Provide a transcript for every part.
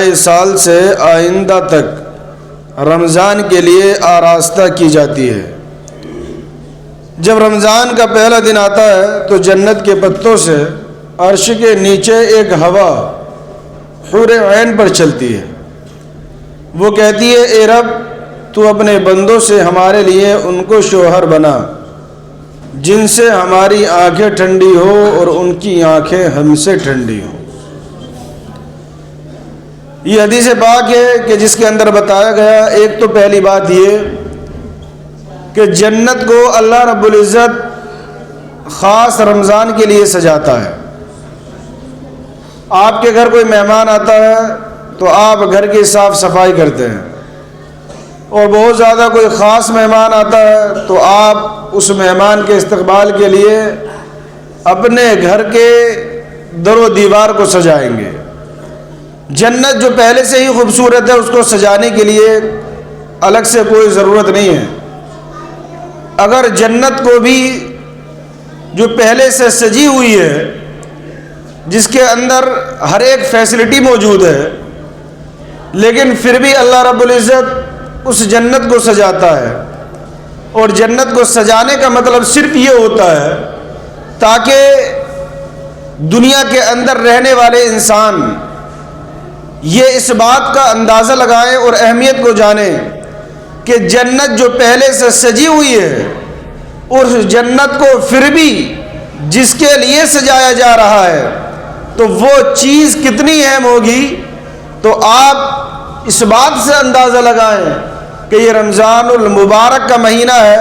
نئے سال سے آئندہ تک رمضان کے لیے آراستہ کی جاتی ہے۔ جب رمضان کا پہلا دن آتا ہے تو جنت کے پتوں سے عرش کے نیچے ایک ہوا حور عین پر چلتی ہے۔ وہ کہتی ہے، اے رب، تو اپنے بندوں سے ہمارے لیے ان کو شوہر بنا جن سے ہماری آنکھیں ٹھنڈی ہو اور ان کی آنکھیں ہم سے ٹھنڈی ہوں۔ یہ حدیث پاک ہے کہ جس کے اندر بتایا گیا، ایک تو پہلی بات یہ کہ جنت کو اللہ رب العزت خاص رمضان کے لیے سجاتا ہے۔ آپ کے گھر کوئی مہمان آتا ہے تو آپ گھر کی صاف صفائی کرتے ہیں، اور بہت زیادہ کوئی خاص مہمان آتا ہے تو آپ اس مہمان کے استقبال کے لیے اپنے گھر کے در و دیوار کو سجائیں گے۔ جنت جو پہلے سے ہی خوبصورت ہے، اس کو سجانے کے لیے الگ سے کوئی ضرورت نہیں ہے۔ اگر جنت کو بھی جو پہلے سے سجی ہوئی ہے، جس کے اندر ہر ایک فیسلٹی موجود ہے، لیکن پھر بھی اللہ رب العزت اس جنت کو سجاتا ہے، اور جنت کو سجانے کا مطلب صرف یہ ہوتا ہے تاکہ دنیا کے اندر رہنے والے انسان یہ اس بات کا اندازہ لگائیں اور اہمیت کو جانیں کہ جنت جو پہلے سے سجی ہوئی ہے، اس جنت کو پھر بھی جس کے لیے سجایا جا رہا ہے تو وہ چیز کتنی اہم ہوگی۔ تو آپ اس بات سے اندازہ لگائیں کہ یہ رمضان المبارک کا مہینہ ہے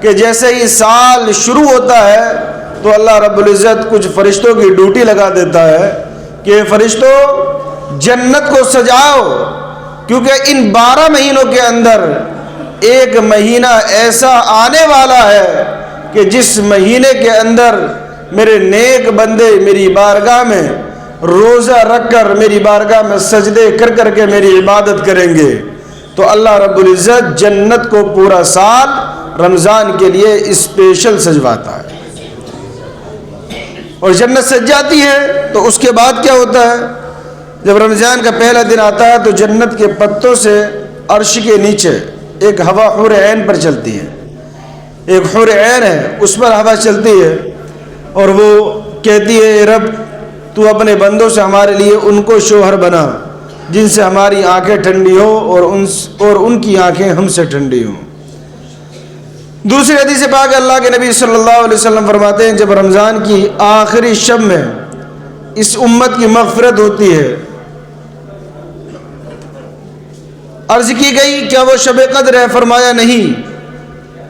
کہ جیسے ہی سال شروع ہوتا ہے تو اللہ رب العزت کچھ فرشتوں کی ڈیوٹی لگا دیتا ہے کہ فرشتوں جنت کو سجاؤ، کیونکہ ان 12 مہینوں کے اندر ایک مہینہ ایسا آنے والا ہے کہ جس مہینے کے اندر میرے نیک بندے میری بارگاہ میں روزہ رکھ کر، میری بارگاہ میں سجدے کر کر کے میری عبادت کریں گے۔ تو اللہ رب العزت جنت کو پورا سال رمضان کے لیے اسپیشل سجواتا ہے، اور جنت سج جاتی ہے تو اس کے بعد کیا ہوتا ہے؟ جب رمضان کا پہلا دن آتا ہے تو جنت کے پتوں سے عرش کے نیچے ایک ہوا حور عین پر چلتی ہے۔ ایک حور عین ہے، اس پر ہوا چلتی ہے، اور وہ کہتی ہے، اے رب، تو اپنے بندوں سے ہمارے لیے ان کو شوہر بنا جن سے ہماری آنکھیں ٹھنڈی ہو اور ان کی آنکھیں ہم سے ٹھنڈی ہوں۔ دوسری حدیث پاک اللہ کے نبی صلی اللہ علیہ وسلم فرماتے ہیں، جب رمضان کی آخری شب میں اس امت کی مغفرت ہوتی ہے، عرض کی گئی کیا وہ شب قدر ہے؟ فرمایا نہیں،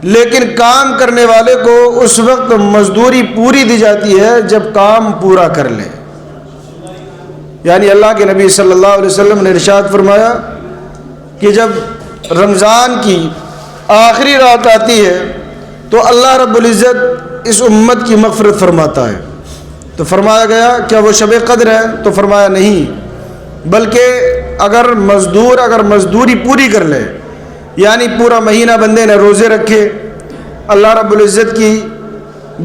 لیکن کام کرنے والے کو اس وقت مزدوری پوری دی جاتی ہے جب کام پورا کر لے۔ یعنی اللہ کے نبی صلی اللہ علیہ وسلم نے ارشاد فرمایا کہ جب رمضان کی آخری رات آتی ہے تو اللہ رب العزت اس امت کی مغفرت فرماتا ہے۔ تو فرمایا گیا کیا وہ شب قدر ہے؟ تو فرمایا نہیں، بلکہ اگر مزدوری پوری کر لے، یعنی پورا مہینہ بندے نے روزے رکھے، اللہ رب العزت کی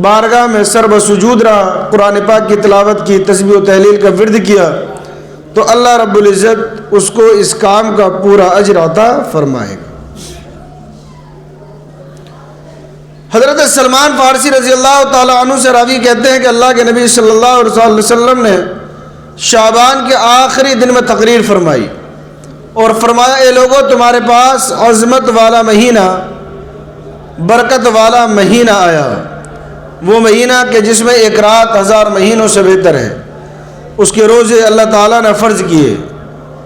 بارگاہ میں سر بسجود رہا، قرآن پاک کی تلاوت کی، تسبیح و تحلیل کا ورد کیا، تو اللہ رب العزت اس کو اس کام کا پورا اجر عطا فرمائے گا۔ حضرت سلمان فارسی رضی اللہ تعالیٰ عنہ سے راوی کہتے ہیں کہ اللہ کے نبی صلی اللہ علیہ وسلم نے شعبان کے آخری دن میں تقریر فرمائی اور فرمایا، اے لوگو، تمہارے پاس عظمت والا مہینہ، برکت والا مہینہ آیا، وہ مہینہ کہ جس میں ایک رات 1000 مہینوں سے بہتر ہے۔ اس کے روزے اللہ تعالیٰ نے فرض کیے،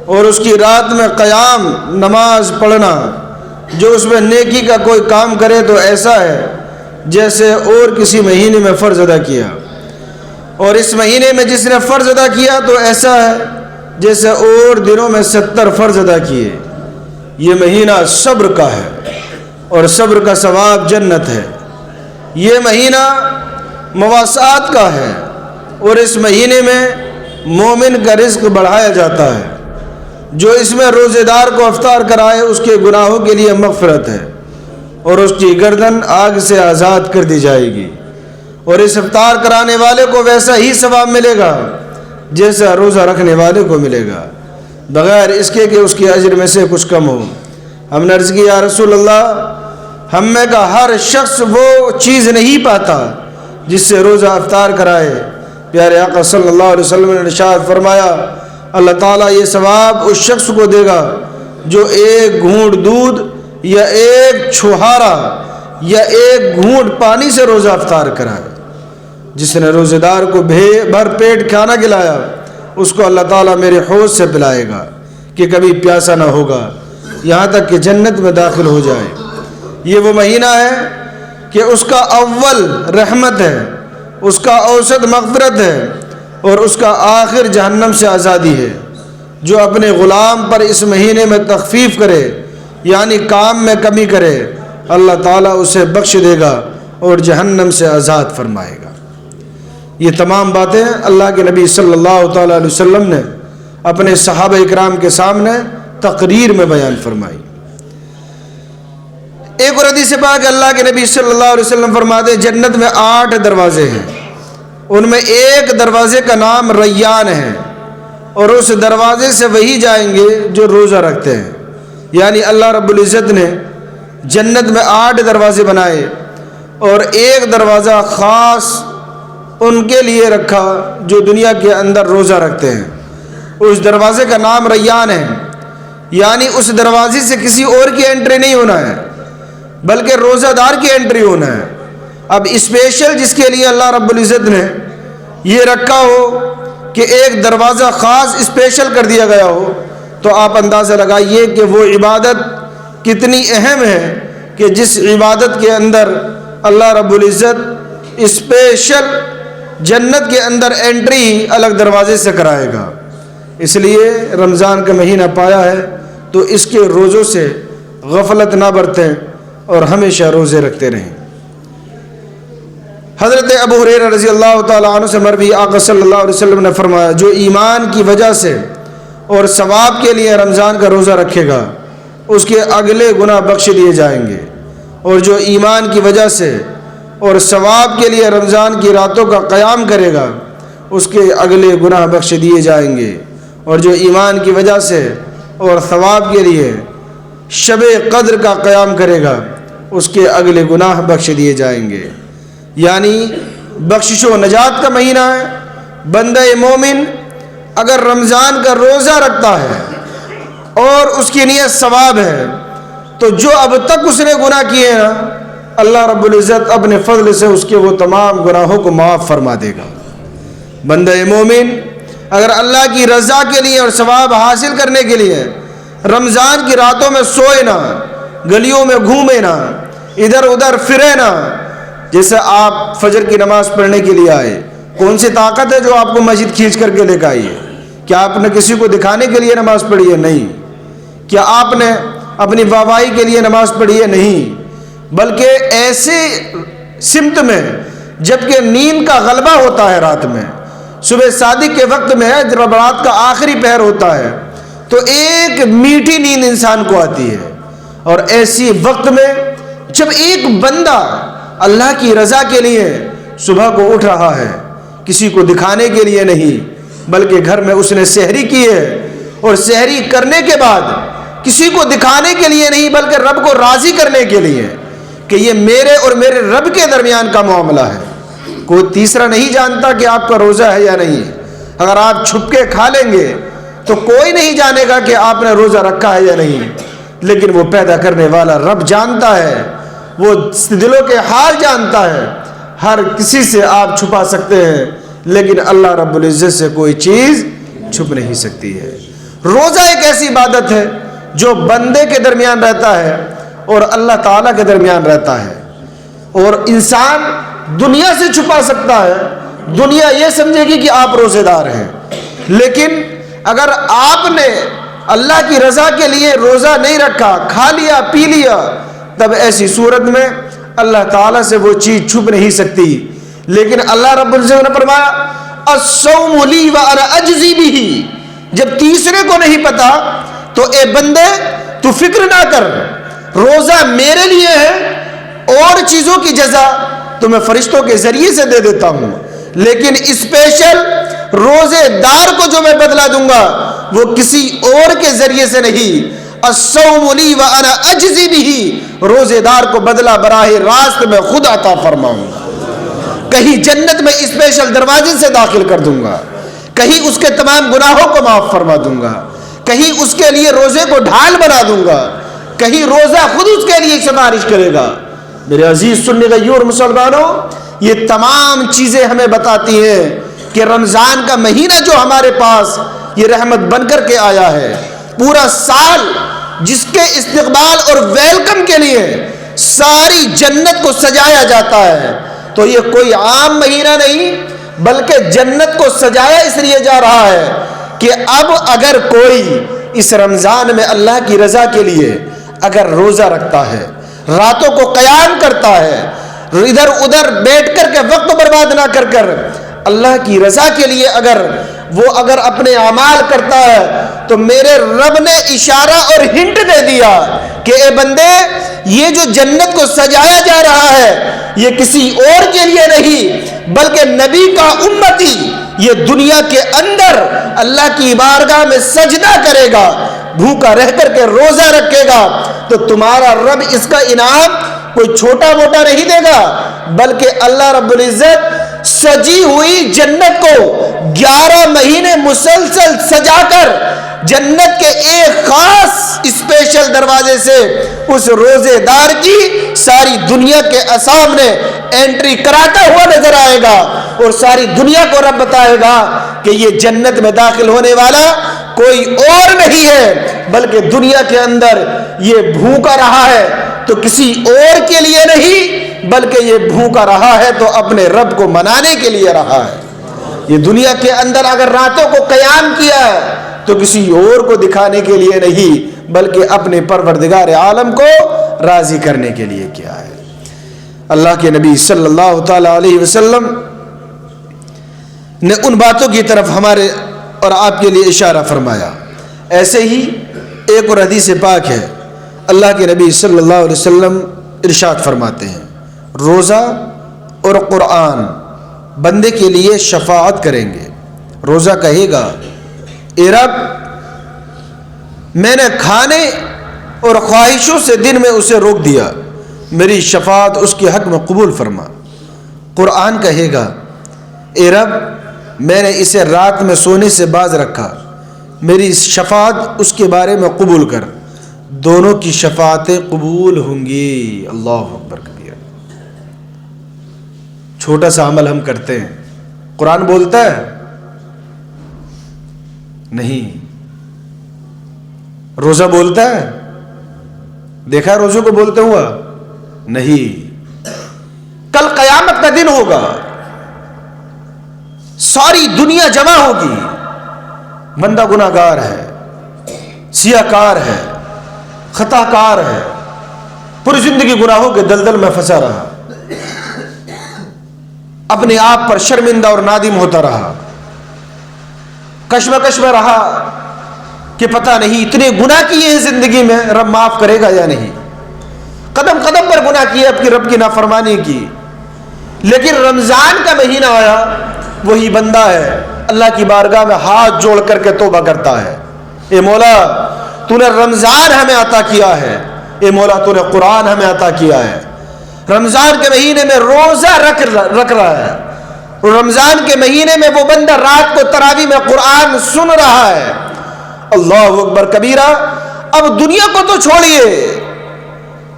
اور اس کی رات میں قیام نماز پڑھنا، جو اس میں نیکی کا کوئی کام کرے تو ایسا ہے جیسے اور کسی مہینے میں فرض ادا کیا، اور اس مہینے میں جس نے فرض ادا کیا تو ایسا ہے جیسے اور دنوں میں 70 فرض ادا کیے۔ یہ مہینہ صبر کا ہے، اور صبر کا ثواب جنت ہے۔ یہ مہینہ مواسات کا ہے، اور اس مہینے میں مومن کا رزق بڑھایا جاتا ہے۔ جو اس میں روزے دار کو افطار کرائے اس کے گناہوں کے لیے مغفرت ہے، اور اس کی گردن آگ سے آزاد کر دی جائے گی، اور اس افطار کرانے والے کو ویسا ہی ثواب ملے گا جیسا روزہ رکھنے والے کو ملے گا۔ بغیر اس کے کہ اس کے اجر میں سے کچھ کم ہو۔ ہم نے عرض کی یا رسول اللہ، ہم میں کا ہر شخص وہ چیز نہیں پاتا جس سے روزہ افطار کرائے۔ پیارے آقا صلی اللہ علیہ وسلم نے ارشاد فرمایا، اللہ تعالیٰ یہ ثواب اس شخص کو دے گا جو ایک گھونٹ دودھ یا ایک چھہارا یا ایک گھونٹ پانی سے روزہ افطار کرائے۔ جس نے روزے دار کو بھر پیٹ کھانا کھلایا، اس کو اللہ تعالیٰ میرے حوض سے پلائے گا کہ کبھی پیاسا نہ ہوگا، یہاں تک کہ جنت میں داخل ہو جائے۔ یہ وہ مہینہ ہے کہ اس کا اول رحمت ہے، اس کا اوسط مغفرت ہے، اور اس کا آخر جہنم سے آزادی ہے۔ جو اپنے غلام پر اس مہینے میں تخفیف کرے، یعنی کام میں کمی کرے، اللہ تعالیٰ اسے بخش دے گا اور جہنم سے آزاد فرمائے گا۔ یہ تمام باتیں اللہ کے نبی صلی اللہ تعالیٰ علیہ وسلم نے اپنے صحابہ اکرام کے سامنے تقریر میں بیان فرمائی۔ ایک اور حدیث پاک اللہ کے نبی صلی اللہ علیہ وسلم فرماتے ہیں جنت میں 8 دروازے ہیں، ان میں ایک دروازے کا نام ریان ہے، اور اس دروازے سے وہی جائیں گے جو روزہ رکھتے ہیں۔ یعنی اللہ رب العزت نے جنت میں 8 دروازے بنائے اور ایک دروازہ خاص ان کے لیے رکھا جو دنیا کے اندر روزہ رکھتے ہیں۔ اس دروازے کا نام ریان ہے، یعنی اس دروازے سے کسی اور کی انٹری نہیں ہونا ہے بلکہ روزہ دار کی انٹری ہونا ہے۔ اب اسپیشل جس کے لیے اللہ رب العزت نے یہ رکھا ہو کہ ایک دروازہ خاص اسپیشل کر دیا گیا ہو، تو آپ اندازہ لگائیے کہ وہ عبادت کتنی اہم ہے کہ جس عبادت کے اندر اللہ رب العزت اسپیشل جنت کے اندر انٹری الگ دروازے سے کرائے گا۔ اس لیے رمضان کا مہینہ پایا ہے تو اس کے روزوں سے غفلت نہ برتیں اور ہمیشہ روزے رکھتے رہیں۔ حضرت ابو ہریرہ رضی اللہ تعالیٰ عنہ سے مروی آقا صلی اللہ علیہ وسلم نے فرمایا، جو ایمان کی وجہ سے اور ثواب کے لیے رمضان کا روزہ رکھے گا اس کے اگلے گناہ بخش دیے جائیں گے، اور جو ایمان کی وجہ سے اور ثواب کے لیے رمضان کی راتوں کا قیام کرے گا اس کے اگلے گناہ بخش دیے جائیں گے، اور جو ایمان کی وجہ سے اور ثواب کے لیے شب قدر کا قیام کرے گا اس کے اگلے گناہ بخش دیے جائیں گے۔ یعنی بخشش و نجات کا مہینہ ہے۔ بندہ مومن اگر رمضان کا روزہ رکھتا ہے اور اس کی نیت ثواب ہے تو جو اب تک اس نے گناہ کیے نا، اللہ رب العزت اپنے فضل سے اس کے وہ تمام گناہوں کو معاف فرما دے گا۔ بندہ مومن اگر اللہ کی رضا کے لیے اور ثواب حاصل کرنے کے لیے رمضان کی راتوں میں سوئے نہ، گلیوں میں گھومے نہ، ادھر ادھر پھرے نہ، جیسے آپ فجر کی نماز پڑھنے کے لیے آئے، کون سی طاقت ہے جو آپ کو مسجد کھینچ کر کے لے کے آئی ہے؟ کیا آپ نے کسی کو دکھانے کے لیے نماز پڑھی ہے؟ نہیں۔ کیا آپ نے اپنی واہواہی کے لیے نماز پڑھی ہے؟ نہیں، بلکہ ایسے سمت میں جبکہ نیند کا غلبہ ہوتا ہے رات میں، صبح صادق کے وقت میں جب رات کا آخری پہر ہوتا ہے تو ایک میٹھی نیند انسان کو آتی ہے، اور ایسی وقت میں جب ایک بندہ اللہ کی رضا کے لیے صبح کو اٹھ رہا ہے، کسی کو دکھانے کے لیے نہیں بلکہ گھر میں اس نے سحری کی ہے، اور سحری کرنے کے بعد کسی کو دکھانے کے لیے نہیں بلکہ رب کو راضی کرنے کے لیے کہ یہ میرے اور میرے رب کے درمیان کا معاملہ ہے، کوئی تیسرا نہیں جانتا کہ آپ کا روزہ ہے یا نہیں۔ اگر آپ چھپ کے کھا لیں گے تو کوئی نہیں جانے گا کہ آپ نے روزہ رکھا ہے یا نہیں، لیکن وہ پیدا کرنے والا رب جانتا ہے، وہ دلوں کے حال جانتا ہے۔ ہر کسی سے آپ چھپا سکتے ہیں لیکن اللہ رب العزت سے کوئی چیز چھپ نہیں سکتی ہے۔ روزہ ایک ایسی عبادت ہے جو بندے کے درمیان رہتا ہے اور اللہ تعالیٰ کے درمیان رہتا ہے، اور انسان دنیا سے چھپا سکتا ہے، دنیا یہ سمجھے گی کہ آپ روزے دار ہیں، لیکن اگر آپ نے اللہ کی رضا کے لیے روزہ نہیں رکھا، کھا لیا پی لیا، تب ایسی صورت میں اللہ تعالیٰ سے وہ چیز چھپ نہیں سکتی۔ لیکن اللہ رب العزت نے فرمایا الصوم لی وانا اجزی بہ، جب تیسرے کو نہیں پتا تو اے بندے تو فکر نہ کر، روزہ میرے لیے ہے، اور چیزوں کی جزا تو میں فرشتوں کے ذریعے سے دے دیتا ہوں، لیکن اسپیشل روزے دار کو جو میں بدلہ دوں گا وہ کسی اور کے ذریعے سے نہیں. الصوم لی وانا اجزی بہ، روزے دار کو بدلہ براہ راست میں خود عطا فرماؤں گا. کہیں جنت میں اسپیشل دروازے سے داخل کر دوں گا، کہیں اس کے تمام گناہوں کو معاف فرما دوں گا، کہیں اس کے لیے روزے کو ڈھال بنا دوں گا، کہیں روزہ خود اس کے لیے سفارش کرے گا. میرے عزیز سنی غیور مسلمانوں، یہ تمام چیزیں ہمیں بتاتی ہیں کہ رمضان کا مہینہ جو ہمارے پاس یہ رحمت بن کر کے آیا ہے، پورا سال جس کے استقبال اور ویلکم کے لیے ساری جنت کو سجایا جاتا ہے، تو یہ کوئی عام مہینہ نہیں بلکہ جنت کو سجایا اس لیے جا رہا ہے کہ اب اگر کوئی اس رمضان میں اللہ کی رضا کے لیے اگر روزہ رکھتا ہے، راتوں کو قیام کرتا ہے، ادھر ادھر بیٹھ کر کے وقت برباد نہ کر کر اللہ کی رضا کے لیے اگر اپنے اعمال کرتا ہے، تو میرے رب نے اشارہ اور ہنٹ دے دیا کہ اے بندے، یہ جو جنت کو سجایا جا رہا ہے یہ کسی اور کے لیے نہیں بلکہ نبی کا امتی یہ دنیا کے اندر اللہ کی بارگاہ میں سجدہ کرے گا، بھوکا رہ کر کے روزہ رکھے گا، تو تمہارا رب اس کا انعام کوئی چھوٹا موٹا نہیں دے گا، بلکہ اللہ رب العزت سجی ہوئی جنت کو 11 مہینے مسلسل سجا کر جنت کے ایک خاص اسپیشل دروازے سے اس روزے دار کی ساری دنیا کے سامنے انٹری کراتا ہوا نظر آئے گا، اور ساری دنیا کو رب بتائے گا کہ یہ جنت میں داخل ہونے والا کوئی اور نہیں ہے بلکہ دنیا کے اندر یہ بھوکا رہا ہے تو کسی اور کے لیے نہیں بلکہ یہ بھوکا رہا ہے تو اپنے رب کو منانے کے لیے رہا ہے. یہ دنیا کے اندر اگر راتوں کو قیام کیا ہے تو کسی اور کو دکھانے کے لیے نہیں بلکہ اپنے پروردگار عالم کو راضی کرنے کے لیے کیا ہے. اللہ کے نبی صلی اللہ تعالی علیہ وسلم نے ان باتوں کی طرف ہمارے اور آپ کے لیے اشارہ فرمایا. ایسے ہی ایک اور حدیث پاک ہے، اللہ کے نبی صلی اللہ علیہ وسلم ارشاد فرماتے ہیں، روزہ اور قرآن بندے کے لیے شفاعت کریں گے. روزہ کہے گا، اے رب، میں نے کھانے اور خواہشوں سے دن میں اسے روک دیا، میری شفاعت اس کے حق میں قبول فرما. قرآن کہے گا، اے رب، میں نے اسے رات میں سونے سے باز رکھا، میری شفاعت اس کے بارے میں قبول کر. دونوں کی شفاعتیں قبول ہوں گی. اللہ اکبر کبیرہ. چھوٹا سا عمل ہم کرتے ہیں، قرآن بولتا ہے نہیں، روزہ بولتا ہے، دیکھا ہے روزوں کو بولتے ہوا نہیں. کل قیامت کا دن ہوگا، ساری دنیا جمع ہوگی، بندہ گناہ گار ہے، سیاہ کار ہے، خطا کار ہے، پوری زندگی گناہوں کے دلدل میں پھنسا رہا، اپنے آپ پر شرمندہ اور نادم ہوتا رہا، کشمکش میں رہا کہ پتہ نہیں اتنے گناہ کیے ہیں زندگی میں، رب معاف کرے گا یا نہیں. قدم قدم پر گناہ کیے، اب کی رب کی نافرمانی کی. لیکن رمضان کا مہینہ آیا، وہی بندہ ہے اللہ کی بارگاہ میں ہاتھ جوڑ کر کے توبہ کرتا ہے، اے مولا تو نے رمضان ہمیں عطا کیا ہے، اے مولا تو نے قرآن ہمیں عطا کیا ہے. رمضان کے مہینے میں روزہ رکھ رہا ہے، اور رمضان کے مہینے میں وہ بندہ رات کو تراویح میں قرآن سن رہا ہے. اللہ اکبر کبیرہ. اب دنیا کو تو چھوڑیے،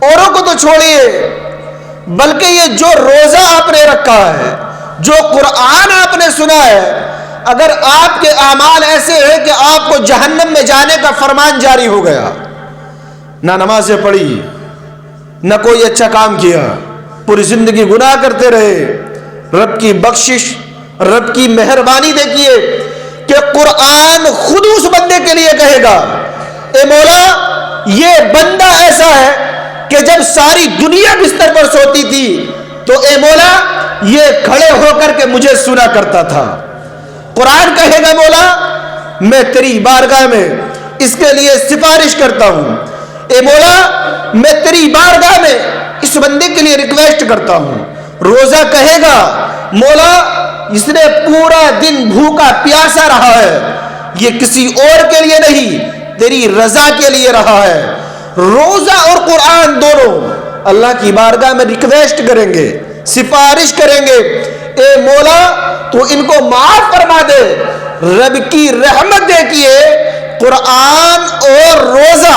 اوروں کو تو چھوڑیے، بلکہ یہ جو روزہ آپ نے رکھا ہے، جو قرآن آپ نے سنا ہے، اگر آپ کے اعمال ایسے ہیں کہ آپ کو جہنم میں جانے کا فرمان جاری ہو گیا، نہ نمازیں پڑھی، نہ کوئی اچھا کام کیا، پوری زندگی گناہ کرتے رہے، رب کی بخشش، رب کی مہربانی دیکھیے کہ قرآن خود اس بندے کے لیے کہے گا، اے مولا یہ بندہ ایسا ہے کہ جب ساری دنیا بستر پر سوتی تھی تو اے مولا یہ کھڑے ہو کر کے مجھے سنا کرتا تھا. قرآن کہے گا، مولا میں تیری بارگاہ میں اس کے لیے سفارش کرتا ہوں، اے مولا میں تیری بارگاہ میں اس بندے کے لیے ریکویسٹ کرتا ہوں. روزہ کہے گا، مولا اس نے پورا دن بھوکا پیاسا رہا ہے، یہ کسی اور کے لیے نہیں، تیری رضا کے لیے رہا ہے۔ روزہ اور قرآن دونوں اللہ کی بارگاہ میں ریکویسٹ کریں گے، سفارش کریں گے، اے مولا تو ان کو معاف فرما دے۔ رب کی رحمت دیکھیے، قرآن اور روزہ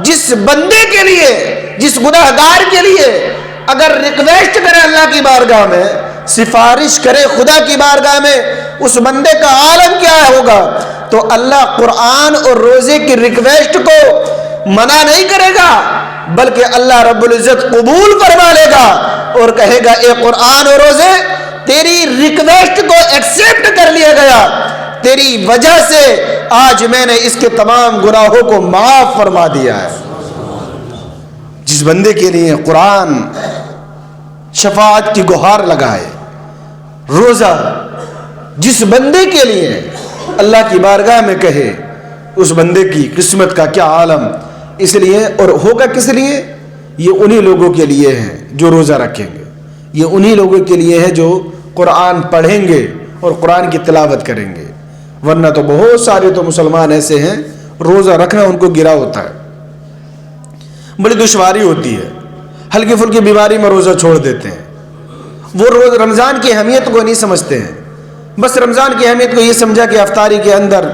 جس بندے کے لیے، جس گناہگار کے لیے اگر ریکویسٹ کرے اللہ کی بارگاہ میں، سفارش کرے خدا کی بارگاہ میں، اس بندے کا عالم کیا ہوگا؟ تو اللہ قرآن اور روزے کی ریکویسٹ کو منع نہیں کرے گا، بلکہ اللہ رب العزت قبول فرما لے گا اور کہے گا اے قرآن اور روزے، تیری ریکویسٹ کو ایکسیپٹ کر لیا گیا، تیری وجہ سے آج میں نے اس کے تمام گناہوں کو معاف فرما دیا ہے۔ جس بندے کے لیے قرآن شفاعت کی گہار لگائے، روزہ جس بندے کے لیے اللہ کی بارگاہ میں کہے، اس بندے کی قسمت کا کیا عالم۔ اس لیے، اور ہوگا کس لیے؟ یہ انہی لوگوں کے لیے ہے جو روزہ رکھیں گے، یہ انہی لوگوں کے لیے ہے جو قرآن پڑھیں گے اور قرآن کی تلاوت کریں گے، ورنہ تو بہت سارے تو مسلمان ایسے ہیں روزہ رکھنا ان کو گرا ہوتا ہے، بڑی دشواری ہوتی ہے، ہلکی پھلکی بیماری میں روزہ چھوڑ دیتے ہیں، وہ روز رمضان کی اہمیت کو نہیں سمجھتے ہیں، بس رمضان کی اہمیت کو یہ سمجھا کہ افطاری کے اندر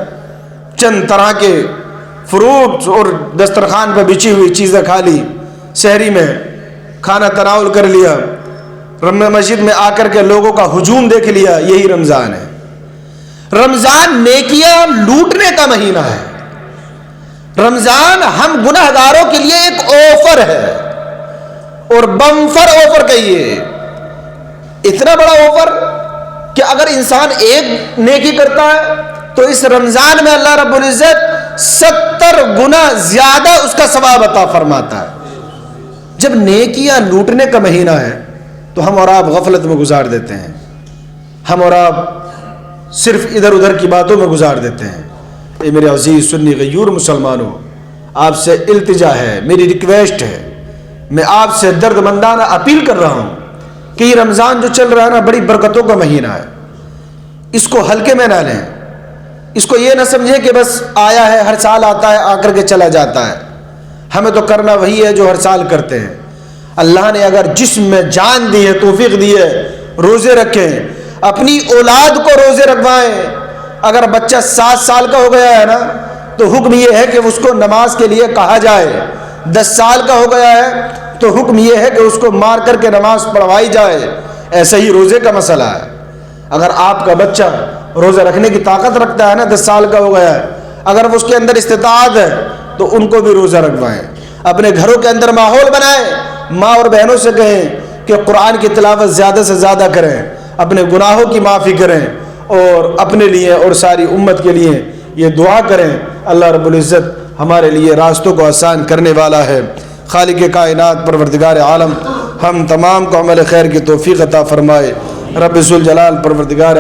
چند طرح کے فروٹ اور دسترخوان پر بچھی ہوئی چیزیں کھا لی، سحری میں کھانا تناول کر لیا، مسجد میں آ کر کے لوگوں کا ہجوم دیکھ لیا، یہی رمضان ہے۔ رمضان نیکیاں لوٹنے کا مہینہ ہے، رمضان ہم گناہگاروں کے لیے ایک آفر ہے، اور بمفر آفر کہیے، اتنا بڑا آفر کہ اگر انسان ایک نیکی کرتا ہے تو اس رمضان میں اللہ رب العزت 70 گنا زیادہ اس کا ثواب عطا فرماتا ہے۔ جب نیکیاں لوٹنے کا مہینہ ہے تو ہم اور آپ غفلت میں گزار دیتے ہیں، ہم اور آپ صرف ادھر ادھر کی باتوں میں گزار دیتے ہیں۔ اے میرے عزیز سنی غیور مسلمانوں، آپ سے التجا ہے، میری ریکویسٹ ہے، میں آپ سے درد مندانہ اپیل کر رہا ہوں کہ یہ رمضان جو چل رہا ہے نا، بڑی برکتوں کا مہینہ ہے، اس کو ہلکے میں نہ لیں، اس کو یہ نہ سمجھیں کہ بس آیا ہے، ہر سال آتا ہے، آ کر کے چلا جاتا ہے، ہمیں تو کرنا وہی ہے جو ہر سال کرتے ہیں۔ اللہ نے اگر جسم میں جان دی ہے، توفیق دی ہے، روزے رکھیں، اپنی اولاد کو روزے رکھوائیں۔ اگر بچہ 7 سال کا ہو گیا ہے نا تو حکم یہ ہے کہ اس کو نماز کے لیے کہا جائے، 10 سال کا ہو گیا ہے تو حکم یہ ہے کہ اس کو مار کر کے نماز پڑھوائی جائے۔ ایسا ہی روزے کا مسئلہ ہے، اگر آپ کا بچہ روزہ رکھنے کی طاقت رکھتا ہے نا، 10 سال کا ہو گیا ہے، اگر اس کے اندر استطاعت ہے تو ان کو بھی روزہ رکھوائیں۔ اپنے گھروں کے اندر ماحول بنائیں، ماں اور بہنوں سے کہیں کہ قرآن کی تلاوت زیادہ سے زیادہ کریں، اپنے گناہوں کی معافی کریں، اور اپنے لیے اور ساری امت کے لیے یہ دعا کریں۔ اللہ رب العزت ہمارے لیے راستوں کو آسان کرنے والا ہے۔ خالق کائنات پروردگار عالم ہم تمام کو عمل خیر کی توفیق عطا فرمائے۔ رب ذوالجلال پروردگار